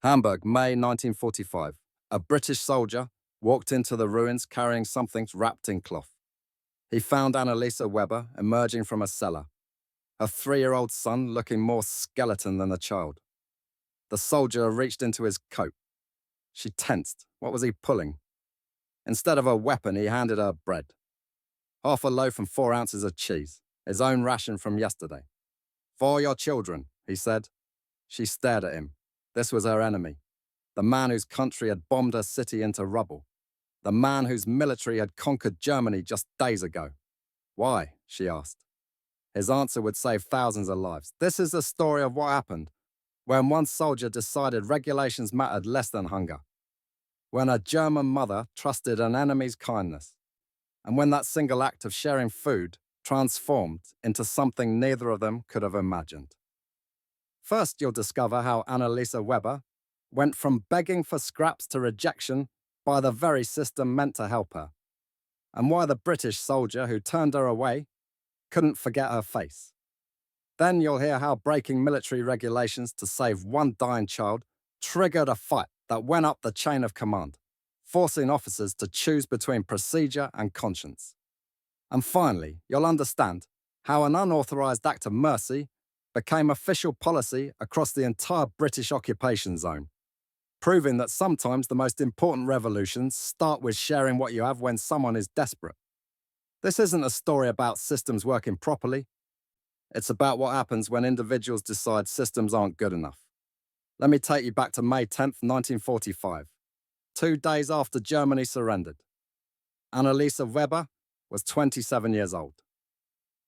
Hamburg, May 1945. A British soldier walked into the ruins carrying something wrapped in cloth. He found Annalisa Weber emerging from a cellar, her 3-year-old son looking more skeleton than a child. The soldier reached into his coat. She tensed. What was he pulling? Instead of a weapon, he handed her bread. Half a loaf and 4 ounces of cheese, his own ration from yesterday. "For your children," he said. She stared at him. This was her enemy. The man whose country had bombed her city into rubble. The man whose military had conquered Germany just days ago. Why? She asked. His answer would save thousands of lives. This is the story of what happened when one soldier decided regulations mattered less than hunger. When a German mother trusted an enemy's kindness. And when that single act of sharing food transformed into something neither of them could have imagined. First, you'll discover how Annalisa Weber went from begging for scraps to rejection by the very system meant to help her, and why the British soldier who turned her away couldn't forget her face. Then you'll hear how breaking military regulations to save one dying child triggered a fight that went up the chain of command, forcing officers to choose between procedure and conscience. And finally, you'll understand how an unauthorized act of mercy became official policy across the entire British occupation zone, proving that sometimes the most important revolutions start with sharing what you have when someone is desperate. This isn't a story about systems working properly. It's about what happens when individuals decide systems aren't good enough. Let me take you back to May 10th, 1945, 2 days after Germany surrendered. Annalisa Weber was 27 years old.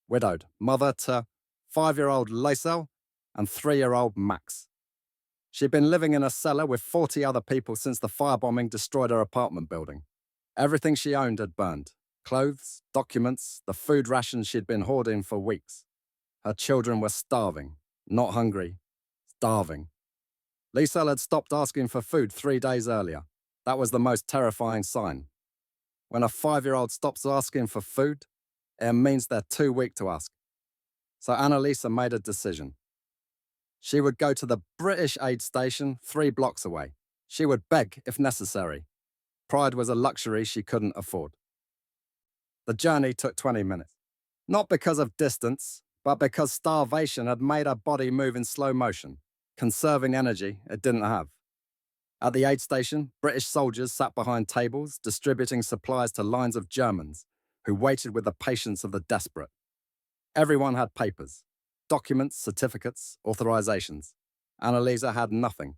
Widowed, mother to 5-year-old Liesel and 3-year-old Max. She'd been living in a cellar with 40 other people since the firebombing destroyed her apartment building. Everything she owned had burned. Clothes, documents, the food rations she'd been hoarding for weeks. Her children were starving, not hungry, starving. Liesel had stopped asking for food 3 days earlier. That was the most terrifying sign. When a 5-year-old stops asking for food, it means they're too weak to ask. So Annalisa made a decision. She would go to the British aid station 3 blocks away. She would beg if necessary. Pride was a luxury she couldn't afford. The journey took 20 minutes. Not because of distance, but because starvation had made her body move in slow motion, conserving energy it didn't have. At the aid station, British soldiers sat behind tables, distributing supplies to lines of Germans, who waited with the patience of the desperate. Everyone had papers, documents, certificates, authorizations. Annalisa had nothing.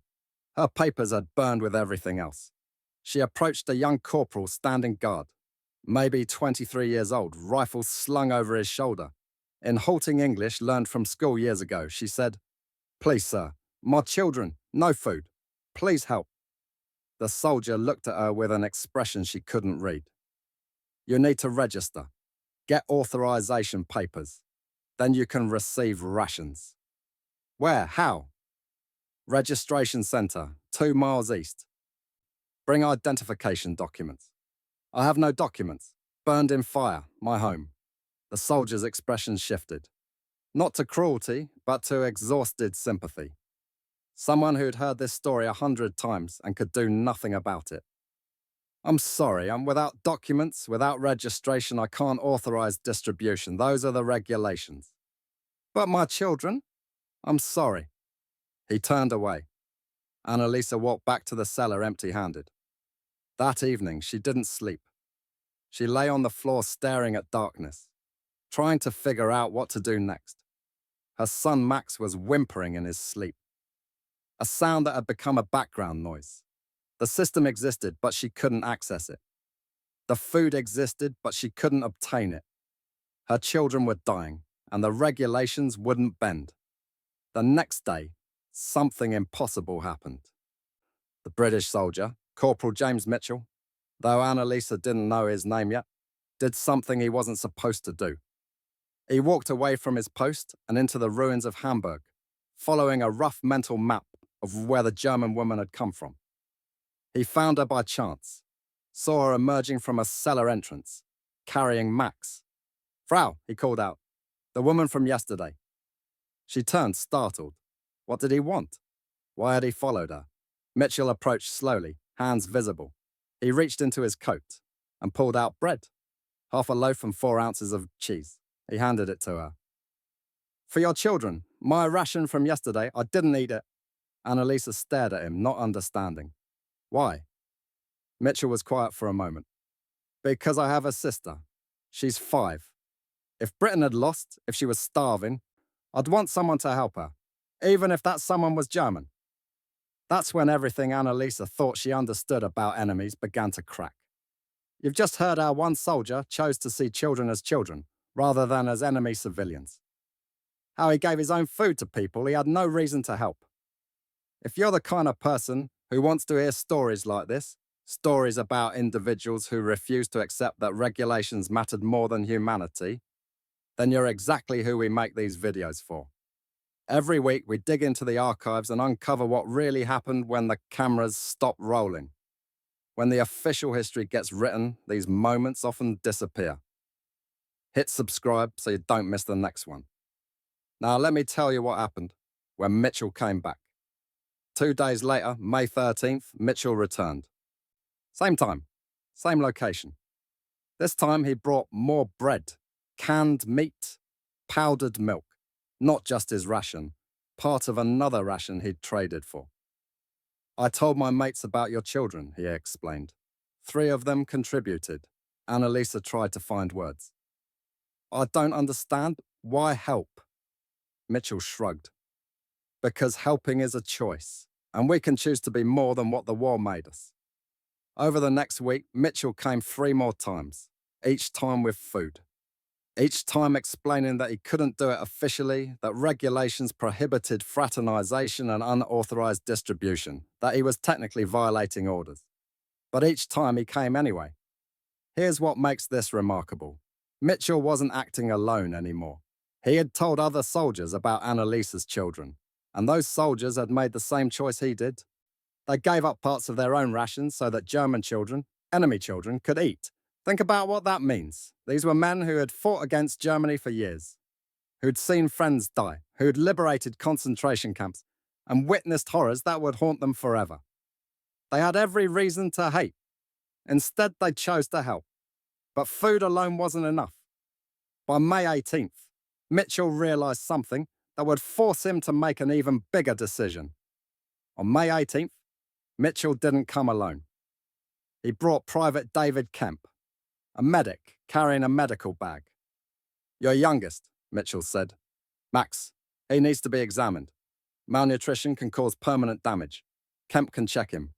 Her papers had burned with everything else. She approached a young corporal standing guard, maybe 23 years old, rifle slung over his shoulder. In halting English learned from school years ago, she said, "Please, sir, my children, no food. Please help." The soldier looked at her with an expression she couldn't read. "You need to register. Get authorization papers. Then you can receive rations." "Where? How?" "Registration center, 2 miles east." "Bring identification documents." "I have no documents. Burned in fire, my home." The soldier's expression shifted. Not to cruelty, but to exhausted sympathy. Someone who'd heard this story 100 times and could do nothing about it. "I'm sorry, I'm without documents, without registration, I can't authorize distribution. Those are the regulations." "But my children?" "I'm sorry." He turned away. Annalisa walked back to the cellar empty-handed. That evening, she didn't sleep. She lay on the floor staring at darkness, trying to figure out what to do next. Her son Max was whimpering in his sleep. A sound that had become a background noise. The system existed, but she couldn't access it. The food existed, but she couldn't obtain it. Her children were dying, and the regulations wouldn't bend. The next day, something impossible happened. The British soldier, Corporal James Mitchell, though Annalisa didn't know his name yet, did something he wasn't supposed to do. He walked away from his post and into the ruins of Hamburg, following a rough mental map of where the German woman had come from. He found her by chance, saw her emerging from a cellar entrance, carrying Max. "Frau," he called out, "the woman from yesterday." She turned, startled. What did he want? Why had he followed her? Mitchell approached slowly, hands visible. He reached into his coat and pulled out bread, half a loaf and 4 ounces of cheese. He handed it to her. For your children, my ration from yesterday, I didn't eat it. Annalisa stared at him, not understanding. Why? Mitchell was quiet for a moment. Because I have a sister. She's 5. If Britain had lost, if she was starving, I'd want someone to help her, even if that someone was German. That's when everything Annalisa thought she understood about enemies began to crack. You've just heard how one soldier chose to see children as children, rather than as enemy civilians. How he gave his own food to people he had no reason to help. If you're the kind of person who wants to hear stories like this, stories about individuals who refuse to accept that regulations mattered more than humanity, then you're exactly who we make these videos for. Every week we dig into the archives and uncover what really happened when the cameras stop rolling. When the official history gets written, these moments often disappear. Hit subscribe so you don't miss the next one. Now let me tell you what happened when Mitchell came back. 2 days later, May 13th, Mitchell returned. Same time, same location. This time he brought more bread, canned meat, powdered milk, not just his ration, part of another ration he'd traded for. I told my mates about your children, he explained. 3 of them contributed. Annalisa tried to find words. I don't understand. Why help? Mitchell shrugged. Because helping is a choice, and we can choose to be more than what the war made us. Over the next week, Mitchell came 3 more times, each time with food. Each time explaining that he couldn't do it officially, that regulations prohibited fraternization and unauthorized distribution, that he was technically violating orders. But each time he came anyway. Here's what makes this remarkable. Mitchell wasn't acting alone anymore. He had told other soldiers about Annalisa's children, and those soldiers had made the same choice he did. They gave up parts of their own rations so that German children, enemy children, could eat. Think about what that means. These were men who had fought against Germany for years, who'd seen friends die, who'd liberated concentration camps, and witnessed horrors that would haunt them forever. They had every reason to hate. Instead, they chose to help. But food alone wasn't enough. By May 18th, Mitchell realized something that would force him to make an even bigger decision. On May 18th, Mitchell didn't come alone. He brought Private David Kemp, a medic carrying a medical bag. Your youngest, Mitchell said. Max, he needs to be examined. Malnutrition can cause permanent damage. Kemp can check him.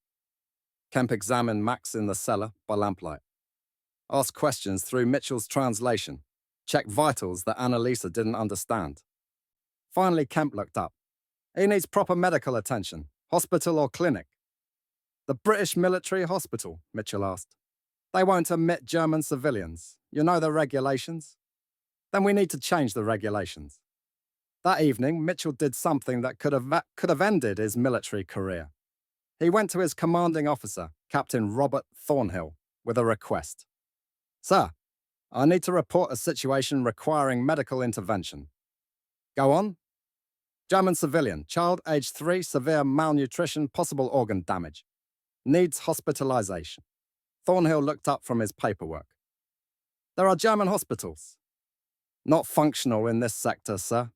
Kemp examined Max in the cellar by lamplight. Asked questions through Mitchell's translation. Checked vitals that Annalisa didn't understand. Finally, Kemp looked up. He needs proper medical attention, hospital or clinic. The British military hospital, Mitchell asked. They won't admit German civilians. You know the regulations? Then we need to change the regulations. That evening, Mitchell did something that could have ended his military career. He went to his commanding officer, Captain Robert Thornhill, with a request. Sir, I need to report a situation requiring medical intervention. Go on. German civilian, child age 3, severe malnutrition, possible organ damage. Needs hospitalization. Thornhill looked up from his paperwork. There are German hospitals. Not functional in this sector, sir.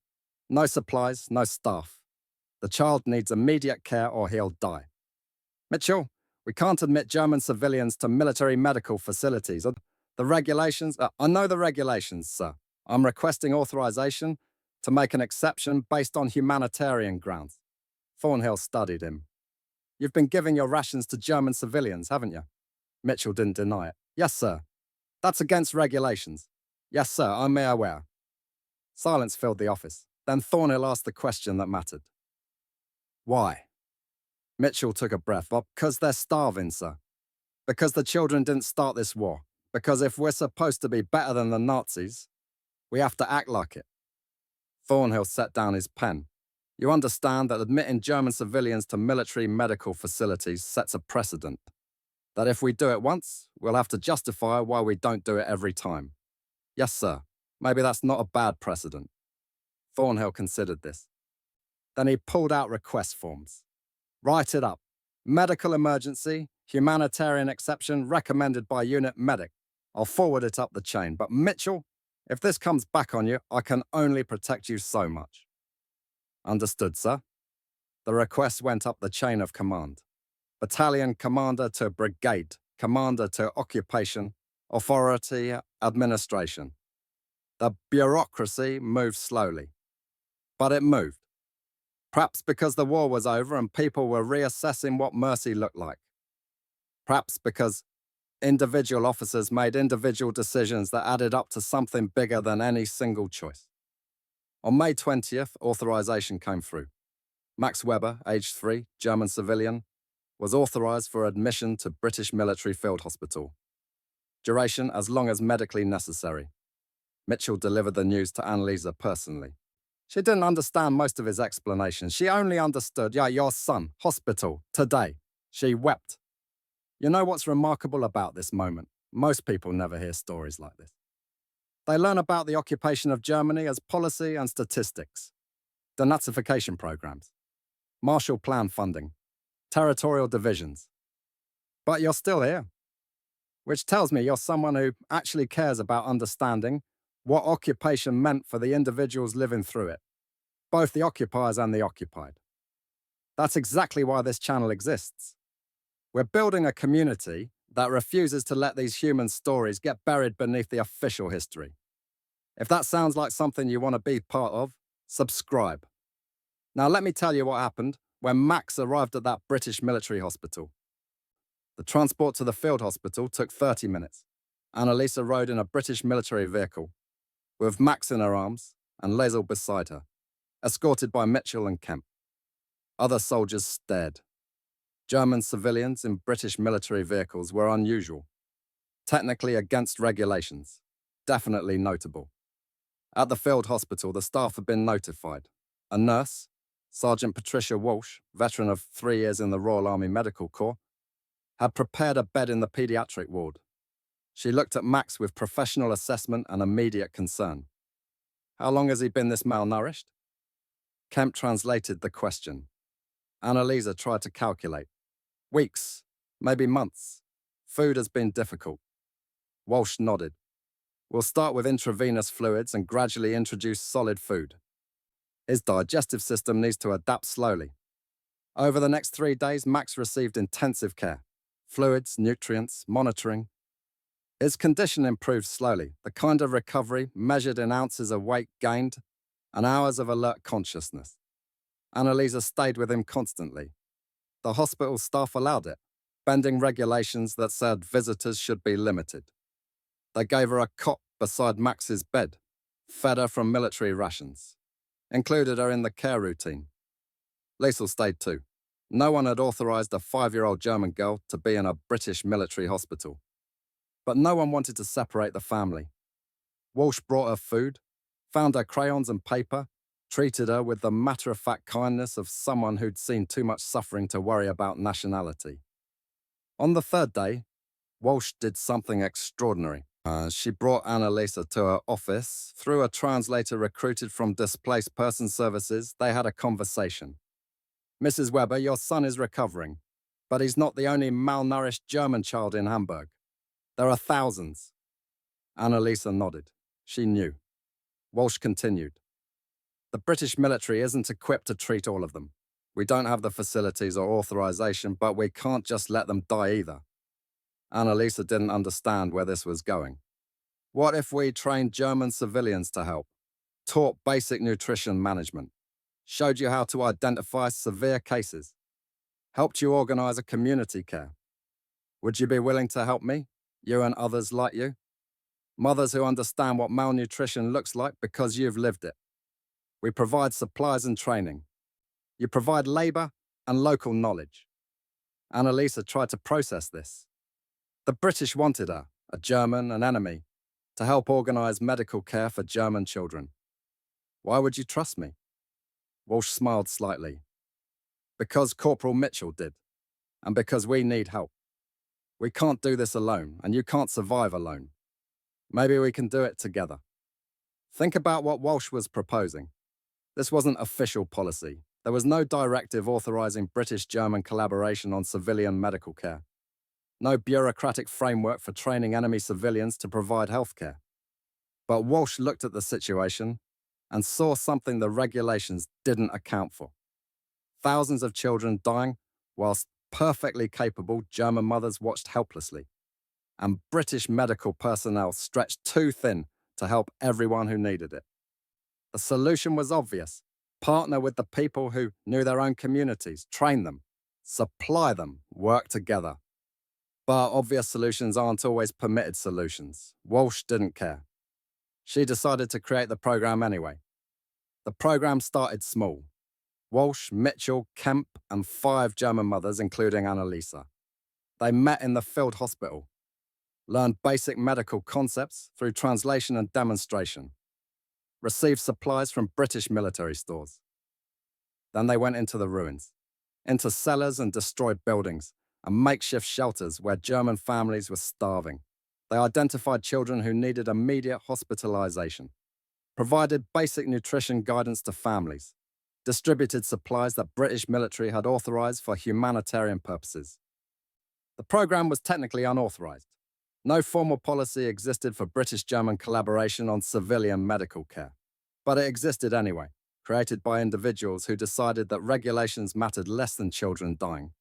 No supplies, no staff. The child needs immediate care or he'll die. Mitchell, we can't admit German civilians to military medical facilities. The regulations, I know the regulations, sir. I'm requesting authorization to make an exception based on humanitarian grounds. Thornhill studied him. You've been giving your rations to German civilians, haven't you? Mitchell didn't deny it. Yes, sir. That's against regulations. Yes, sir, I'm aware. Silence filled the office. Then Thornhill asked the question that mattered. Why? Mitchell took a breath. Because they're starving, sir. Because the children didn't start this war. Because if we're supposed to be better than the Nazis, we have to act like it. Thornhill set down his pen. You understand that admitting German civilians to military medical facilities sets a precedent. That if we do it once, we'll have to justify why we don't do it every time. Yes, sir. Maybe that's not a bad precedent. Thornhill considered this. Then he pulled out request forms. Write it up. Medical emergency, humanitarian exception recommended by unit medic. I'll forward it up the chain. But Mitchell, if this comes back on you, I can only protect you so much. Understood, sir. The request went up the chain of command. Battalion commander to brigade, commander to occupation, authority, administration. The bureaucracy moved slowly. But it moved. Perhaps because the war was over and people were reassessing what mercy looked like. Perhaps because individual officers made individual decisions that added up to something bigger than any single choice. On May 20th, authorization came through. Max Weber, aged 3, German civilian, was authorized for admission to British Military Field Hospital. Duration as long as medically necessary. Mitchell delivered the news to Annalisa personally. She didn't understand most of his explanations. She only understood, your son, hospital, today. She wept. You know what's remarkable about this moment? Most people never hear stories like this. They learn about the occupation of Germany as policy and statistics, denazification programs, Marshall Plan funding, territorial divisions. But you're still here, which tells me you're someone who actually cares about understanding what occupation meant for the individuals living through it, both the occupiers and the occupied. That's exactly why this channel exists. We're building a community that refuses to let these human stories get buried beneath the official history. If that sounds like something you want to be part of, subscribe. Now let me tell you what happened when Max arrived at that British military hospital. The transport to the field hospital took 30 minutes. Annalisa rode in a British military vehicle, with Max in her arms and Liesl beside her, escorted by Mitchell and Kemp. Other soldiers stared. German civilians in British military vehicles were unusual, technically against regulations, definitely notable. At the field hospital, the staff had been notified. A nurse, Sergeant Patricia Walsh, veteran of 3 years in the Royal Army Medical Corps, had prepared a bed in the paediatric ward. She looked at Max with professional assessment and immediate concern. How long has he been this malnourished? Kemp translated the question. Annalisa tried to calculate. Weeks, maybe months. Food has been difficult. Walsh nodded. We'll start with intravenous fluids and gradually introduce solid food. His digestive system needs to adapt slowly. Over the next 3 days, Max received intensive care. Fluids, nutrients, monitoring. His condition improved slowly, the kind of recovery measured in ounces of weight gained and hours of alert consciousness. Annalisa stayed with him constantly. The hospital staff allowed it, bending regulations that said visitors should be limited. They gave her a cot beside Max's bed, fed her from military rations, included her in the care routine. Liesl stayed too. No one had authorized a 5-year-old German girl to be in a British military hospital. But no one wanted to separate the family. Walsh brought her food, found her crayons and paper, treated her with the matter-of-fact kindness of someone who'd seen too much suffering to worry about nationality. On the 3rd day, Walsh did something extraordinary. She brought Annalisa to her office. Through a translator recruited from Displaced Person Services, they had a conversation. Mrs. Weber, your son is recovering, but he's not the only malnourished German child in Hamburg. There are thousands. Annalisa nodded. She knew. Walsh continued. The British military isn't equipped to treat all of them. We don't have the facilities or authorization, but we can't just let them die either. Annalisa didn't understand where this was going. What if we trained German civilians to help, taught basic nutrition management, showed you how to identify severe cases, helped you organize a community care? Would you be willing to help me, you and others like you? Mothers who understand what malnutrition looks like because you've lived it. We provide supplies and training. You provide labor and local knowledge. Annalisa tried to process this. The British wanted her, a German, an enemy, to help organize medical care for German children. Why would you trust me? Walsh smiled slightly. Because Corporal Mitchell did, and because we need help. We can't do this alone, and you can't survive alone. Maybe we can do it together. Think about what Walsh was proposing. This wasn't official policy. There was no directive authorizing British-German collaboration on civilian medical care. No bureaucratic framework for training enemy civilians to provide healthcare. But Walsh looked at the situation and saw something the regulations didn't account for. Thousands of children dying whilst perfectly capable German mothers watched helplessly. And British medical personnel stretched too thin to help everyone who needed it. The solution was obvious. Partner with the people who knew their own communities, train them, supply them, work together. But obvious solutions aren't always permitted solutions. Walsh didn't care. She decided to create the program anyway. The program started small. Walsh, Mitchell, Kemp, and 5 German mothers, including Annalisa. They met in the field hospital, learned basic medical concepts through translation and demonstration, received supplies from British military stores. Then they went into the ruins, into cellars and destroyed buildings, and makeshift shelters where German families were starving. They identified children who needed immediate hospitalization, provided basic nutrition guidance to families, distributed supplies that British military had authorized for humanitarian purposes. The program was technically unauthorized. No formal policy existed for British-German collaboration on civilian medical care. But it existed anyway, created by individuals who decided that regulations mattered less than children dying.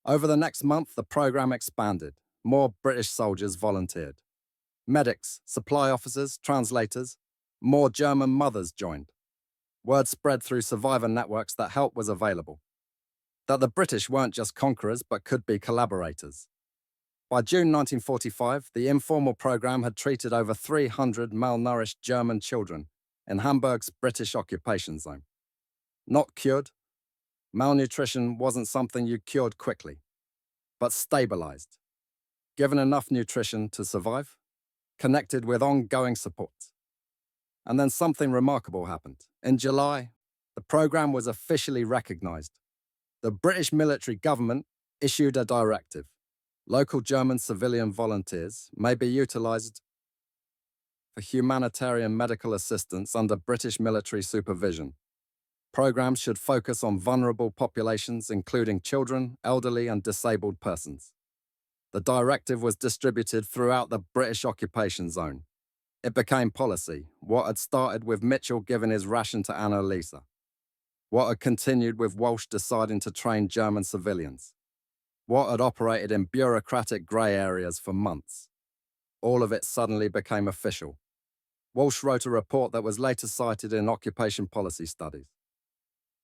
Over the next month, the program expanded. More British soldiers volunteered. Medics, supply officers, translators, more German mothers joined. Word spread through survivor networks that help was available. That the British weren't just conquerors but could be collaborators. By June 1945, the informal program had treated over 300 malnourished German children in Hamburg's British occupation zone. Not cured. Malnutrition wasn't something you cured quickly, but stabilized. Given enough nutrition to survive, connected with ongoing support. And then something remarkable happened. In July, the program was officially recognized. The British military government issued a directive. Local German civilian volunteers may be utilized for humanitarian medical assistance under British military supervision. Programs should focus on vulnerable populations, including children, elderly, and disabled persons. The directive was distributed throughout the British occupation zone. It became policy, what had started with Mitchell giving his ration to Annalisa, what had continued with Walsh deciding to train German civilians, what had operated in bureaucratic grey areas for months. All of it suddenly became official. Walsh wrote a report that was later cited in occupation policy studies.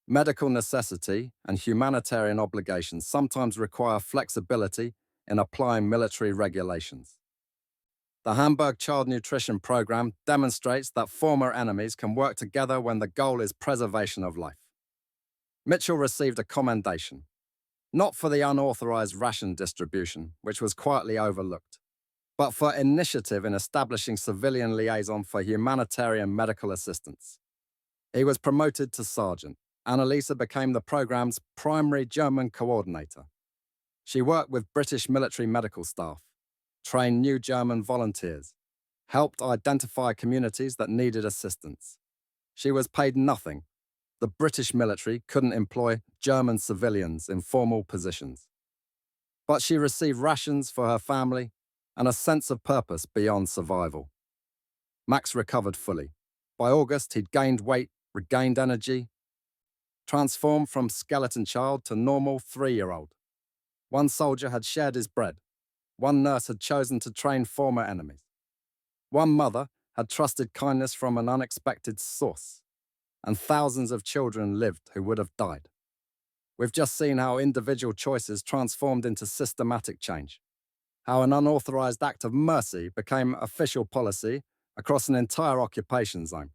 Medical necessity and humanitarian obligations sometimes require flexibility in applying military regulations. The Hamburg Child Nutrition Program demonstrates that former enemies can work together when the goal is preservation of life. Mitchell received a commendation, not for the unauthorized ration distribution, which was quietly overlooked, but for initiative in establishing civilian liaison for humanitarian medical assistance. He was promoted to sergeant. Annalisa became the program's primary German coordinator. She worked with British military medical staff, trained new German volunteers, helped identify communities that needed assistance. She was paid nothing. The British military couldn't employ German civilians in formal positions. But she received rations for her family and a sense of purpose beyond survival. Max recovered fully. By August, he'd gained weight, regained energy, transformed from skeleton child to normal 3-year-old. One soldier had shared his bread. One nurse had chosen to train former enemies. One mother had trusted kindness from an unexpected source. And thousands of children lived who would have died. We've just seen how individual choices transformed into systematic change, how an unauthorized act of mercy became official policy across an entire occupation zone.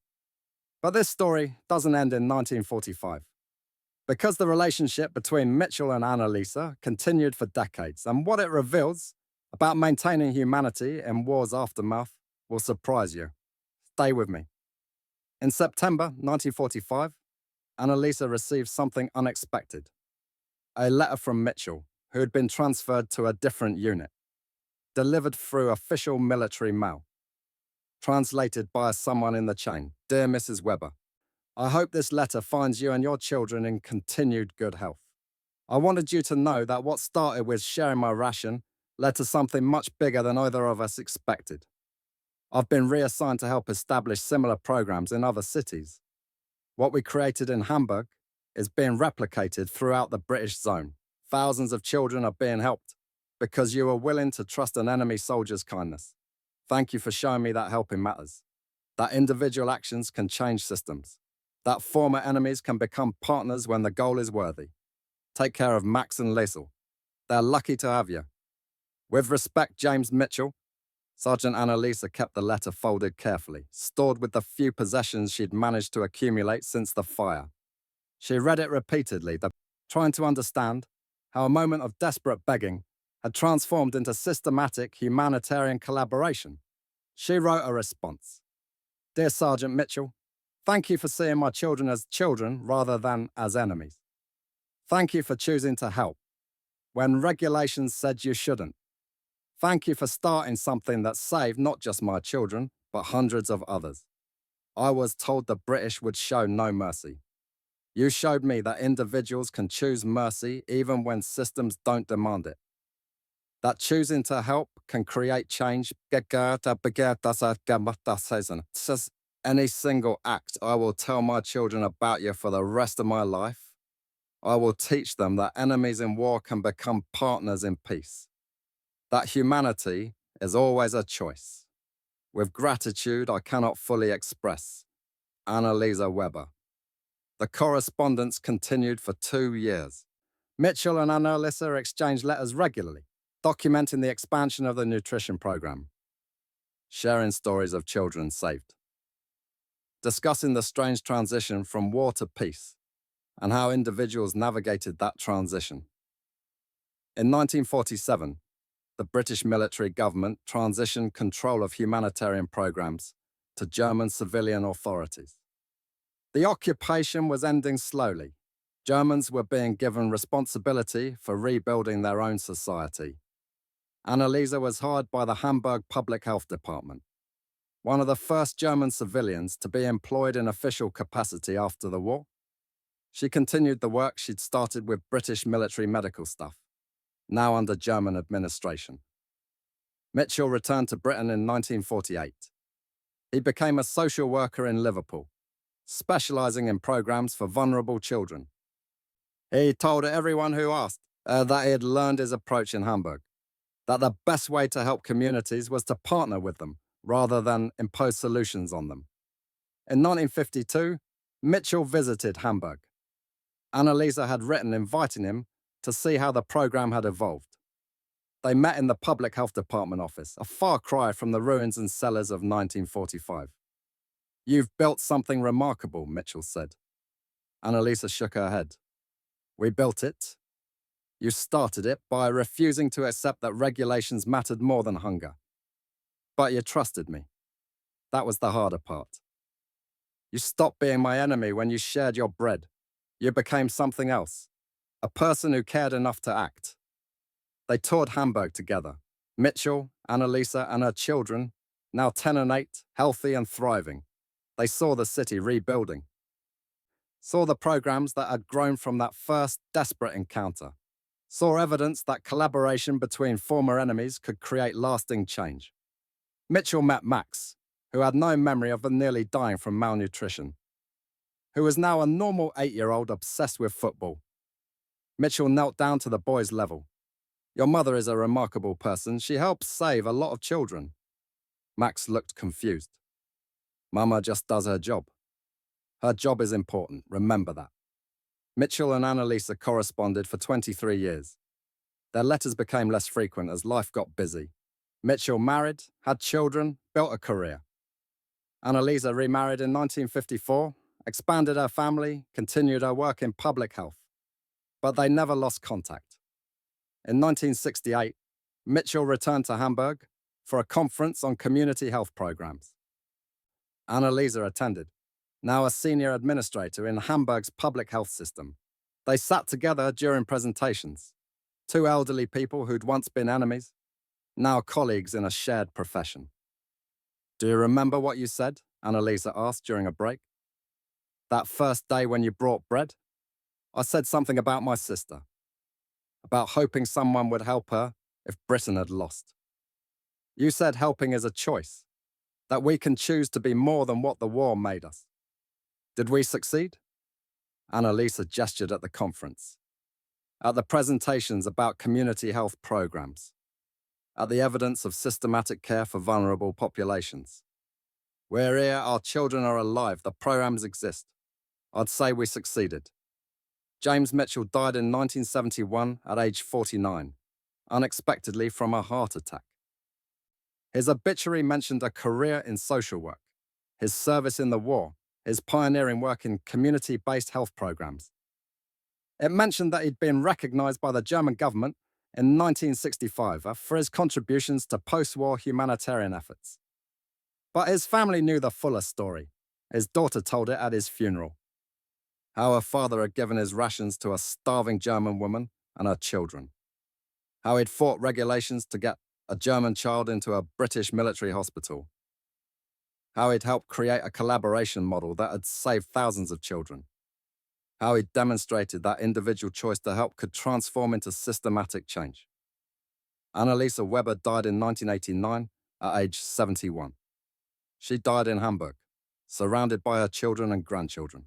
But this story doesn't end in 1945. Because the relationship between Mitchell and Annalisa continued for decades, and what it reveals about maintaining humanity in war's aftermath will surprise you. Stay with me. In September 1945, Annalisa received something unexpected. A letter from Mitchell, who had been transferred to a different unit, delivered through official military mail. Translated by someone in the chain. Dear Mrs. Weber, I hope this letter finds you and your children in continued good health. I wanted you to know that what started with sharing my ration led to something much bigger than either of us expected. I've been reassigned to help establish similar programs in other cities. What we created in Hamburg is being replicated throughout the British zone. Thousands of children are being helped because you were willing to trust an enemy soldier's kindness. Thank you for showing me that helping matters, that individual actions can change systems, that former enemies can become partners when the goal is worthy. Take care of Max and Liesel. They're lucky to have you. With respect, James Mitchell. Sergeant Annalisa kept the letter folded carefully, stored with the few possessions she'd managed to accumulate since the fire. She read it repeatedly, trying to understand how a moment of desperate begging had transformed into systematic humanitarian collaboration. She wrote a response. Dear Sergeant Mitchell, thank you for seeing my children as children rather than as enemies. Thank you for choosing to help when regulations said you shouldn't. Thank you for starting something that saved not just my children, but hundreds of others. I was told the British would show no mercy. You showed me that individuals can choose mercy even when systems don't demand it. That choosing to help can create change. Any single act I will tell my children about you for the rest of my life. I will teach them that enemies in war can become partners in peace. That humanity is always a choice. With gratitude I cannot fully express. Annalisa Weber. The correspondence continued for 2 years. Mitchell and Annalisa exchanged letters regularly, documenting the expansion of the nutrition program, sharing stories of children saved, discussing the strange transition from war to peace, and how individuals navigated that transition. In 1947, the British military government transitioned control of humanitarian programs to German civilian authorities. The occupation was ending slowly. Germans were being given responsibility for rebuilding their own society. Annalisa was hired by the Hamburg Public Health Department, one of the first German civilians to be employed in official capacity after the war. She continued the work she'd started with British military medical staff, now under German administration. Mitchell returned to Britain in 1948. He became a social worker in Liverpool, specializing in programs for vulnerable children. He told everyone who asked that he had learned his approach in Hamburg, that the best way to help communities was to partner with them rather than impose solutions on them. In 1952, Mitchell visited Hamburg. Annalisa had written inviting him to see how the program had evolved. They met in the Public Health Department office, a far cry from the ruins and cellars of 1945. You've built something remarkable, Mitchell said. Annalisa shook her head. We built it. You started it by refusing to accept that regulations mattered more than hunger. But you trusted me. That was the harder part. You stopped being my enemy when you shared your bread. You became something else, a person who cared enough to act. They toured Hamburg together. Mitchell, Annalisa, and her children, now 10 and 8, healthy and thriving. They saw the city rebuilding. Saw the programs that had grown from that first desperate encounter. Saw evidence that collaboration between former enemies could create lasting change. Mitchell met Max, who had no memory of nearly dying from malnutrition, who was now a normal 8-year-old obsessed with football. Mitchell knelt down to the boy's level. Your mother is a remarkable person. She helps save a lot of children. Max looked confused. Mama just does her job. Her job is important, remember that. Mitchell and Annalisa corresponded for 23 years. Their letters became less frequent as life got busy. Mitchell married, had children, built a career. Annalisa remarried in 1954, expanded her family, continued her work in public health. But they never lost contact. In 1968, Mitchell returned to Hamburg for a conference on community health programs. Annalisa attended, now a senior administrator in Hamburg's public health system. They sat together during presentations. Two elderly people who'd once been enemies, now colleagues in a shared profession. Do you remember what you said? Annalisa asked during a break. That first day when you brought bread, I said something about my sister, about hoping someone would help her if Britain had lost. You said helping is a choice, that we can choose to be more than what the war made us. Did we succeed? Annalisa gestured at the conference, at the presentations about community health programs, at the evidence of systematic care for vulnerable populations. We're here, our children are alive, the programs exist. I'd say we succeeded. James Mitchell died in 1971 at age 49, unexpectedly from a heart attack. His obituary mentioned a career in social work, his service in the war, his pioneering work in community-based health programs. It mentioned that he'd been recognized by the German government in 1965 for his contributions to post-war humanitarian efforts. But his family knew the fuller story. His daughter told it at his funeral. How her father had given his rations to a starving German woman and her children. How he'd fought regulations to get a German child into a British military hospital. How he'd helped create a collaboration model that had saved thousands of children. How he'd demonstrated that individual choice to help could transform into systematic change. Annalisa Weber died in 1989 at age 71. She died in Hamburg, surrounded by her children and grandchildren.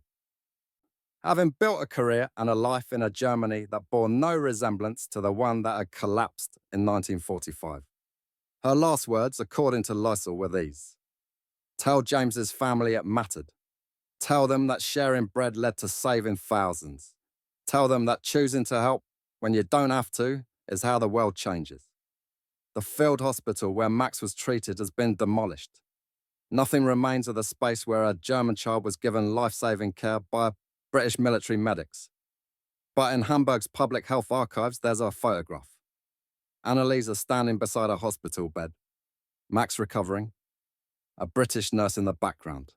Having built a career and a life in a Germany that bore no resemblance to the one that had collapsed in 1945. Her last words, according to Lysel, were these: "Tell James's family it mattered. Tell them that sharing bread led to saving thousands. Tell them that choosing to help when you don't have to is how the world changes." The field hospital where Max was treated has been demolished. Nothing remains of the space where a German child was given life-saving care by British military medics. But in Hamburg's public health archives, there's a photograph. Annalisa standing beside a hospital bed, Max recovering, a British nurse in the background.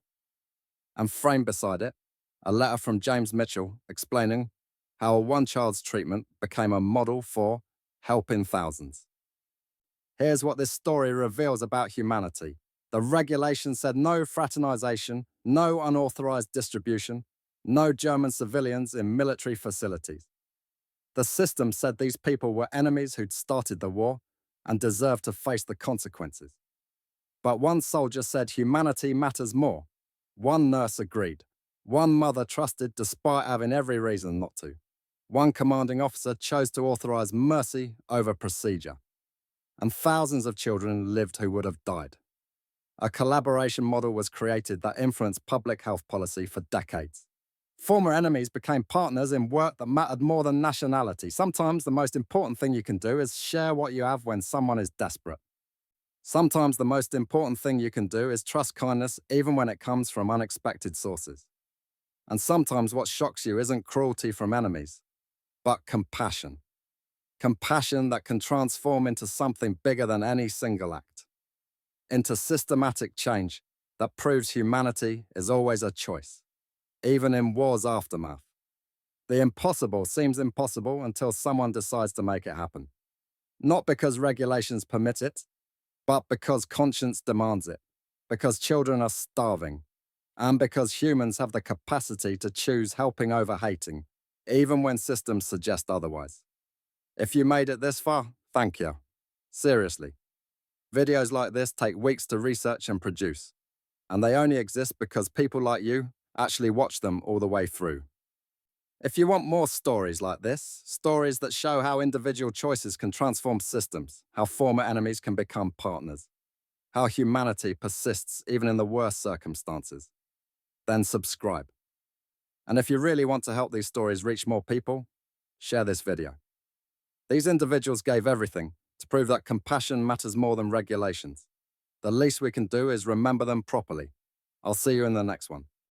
And framed beside it, a letter from James Mitchell explaining how one child's treatment became a model for helping thousands. Here's what this story reveals about humanity. The regulation said no fraternization, no unauthorized distribution, no German civilians in military facilities. The system said these people were enemies who'd started the war and deserved to face the consequences. But one soldier said humanity matters more. One nurse agreed. One mother trusted despite having every reason not to. One commanding officer chose to authorize mercy over procedure. And thousands of children lived who would have died. A collaboration model was created that influenced public health policy for decades. Former enemies became partners in work that mattered more than nationality. Sometimes the most important thing you can do is share what you have when someone is desperate. Sometimes the most important thing you can do is trust kindness even when it comes from unexpected sources. And sometimes what shocks you isn't cruelty from enemies, but compassion. Compassion that can transform into something bigger than any single act. Into systematic change that proves humanity is always a choice, even in war's aftermath. The impossible seems impossible until someone decides to make it happen. Not because regulations permit it, but because conscience demands it, because children are starving, and because humans have the capacity to choose helping over hating, even when systems suggest otherwise. If you made it this far, thank you. Seriously. Videos like this take weeks to research and produce, and they only exist because people like you actually watch them all the way through. If you want more stories like this, stories that show how individual choices can transform systems, how former enemies can become partners, how humanity persists even in the worst circumstances, then subscribe. And if you really want to help these stories reach more people, share this video. These individuals gave everything to prove that compassion matters more than regulations. The least we can do is remember them properly. I'll see you in the next one.